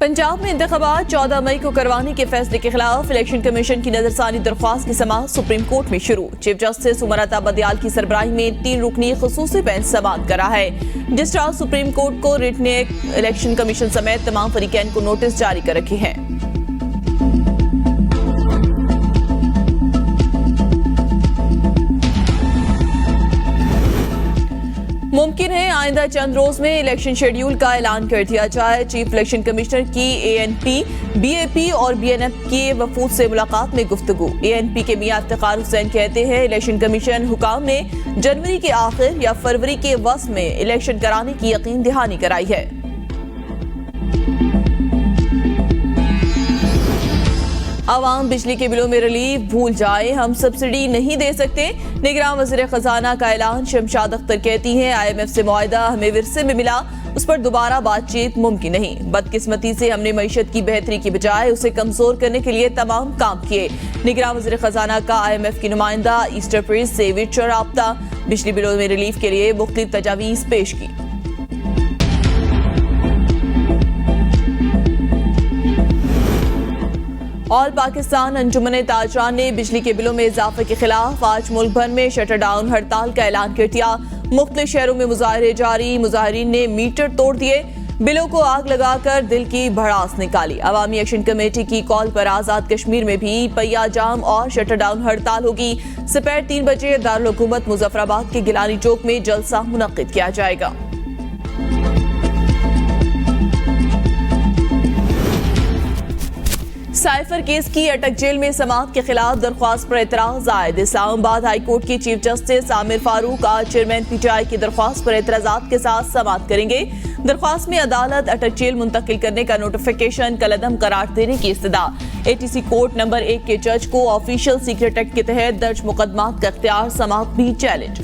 पंजाब में इंतखाबात 14 मई को करवाने के फैसले के खिलाफ इलेक्शन कमीशन की नजरसानी दरख्वास्त की समाअत सुप्रीम कोर्ट में शुरू। चीफ जस्टिस उमर अता बदियाल की सरबराही में 3 रुकनी खसूसी बेंच समाअत करा है। रजिस्ट्रार सुप्रीम कोर्ट को रिटन इलेक्शन कमीशन समेत तमाम फरीकैन को नोटिस जारी कर रखे हैं। मुमकिन है आइंदा चंद रोज में इलेक्शन शेड्यूल का ऐलान कर दिया जाए। चीफ इलेक्शन कमिश्नर की ANP, BAP और BNF के वफूद से मुलाकात में गुफ्तगू। ANP के मियां इफ्तिखार हुसैन कहते हैं इलेक्शन कमीशन हुकाम ने जनवरी के आखिर या फरवरी के वस्त में इलेक्शन कराने की यकीन दहानी कराई है। आवाम बिजली के बिलों में रिलीफ भूल जाए, हम सब्सिडी नहीं दे सकते। निगरान वज़ीर खजाना का ऐलान। शमशाद अख्तर कहती हैं IMF से मुआहदा हमें विरसे में मिला, उस पर दोबारा बातचीत मुमकिन नहीं। बदकिस्मती से हमने मईशत की बेहतरी की बजाय उसे कमजोर करने के लिए तमाम काम किए। निगरान वज़ीर खजाना का IMF की नुमाइंदा ईस्टर प्रेस से विचर राब्ता। बिजली बिलों में रिलीफ के लिए मुख्तलिफ तजावीज़ पेश की। ऑल पाकिस्तान अंजुमन ताजरान ने बिजली के बिलों में इजाफे के खिलाफ आज मुल्क भर में शटर डाउन हड़ताल का ऐलान कर दिया। मुख्तलिफ शहरों में मुजाहरे जारी। मुजाहरीन ने मीटर तोड़ दिए, बिलों को आग लगाकर दिल की भड़ास निकाली। अवामी एक्शन कमेटी की कॉल पर आजाद कश्मीर में भी पहिया जाम और शटर डाउन हड़ताल होगी। दोपहर 3 बजे दारुल हुकूमत मुजफ्फराबाद के गिलानी चौक में जलसा मुनक्किद किया जाएगा। साइफर केस की अटक जेल में समाअत के खिलाफ दरख्वास्त पर एतराज आयद। इस्लामाबाद हाई कोर्ट के चीफ जस्टिस आमिर फारूक आज चेयरमैन PTI की दरख्वास्त पर एतराजात के साथ समाअत करेंगे। दरख्वास्त में अदालत अटक जेल मुंतकिल करने का नोटिफिकेशन कलअदम करार देने की इस्तदा। ATC कोर्ट नंबर 1 के जज को ऑफिशियल सीक्रेट एक्ट के तहत दर्ज मुकदमात का इख्तियार, समाअत भी चैलेंज।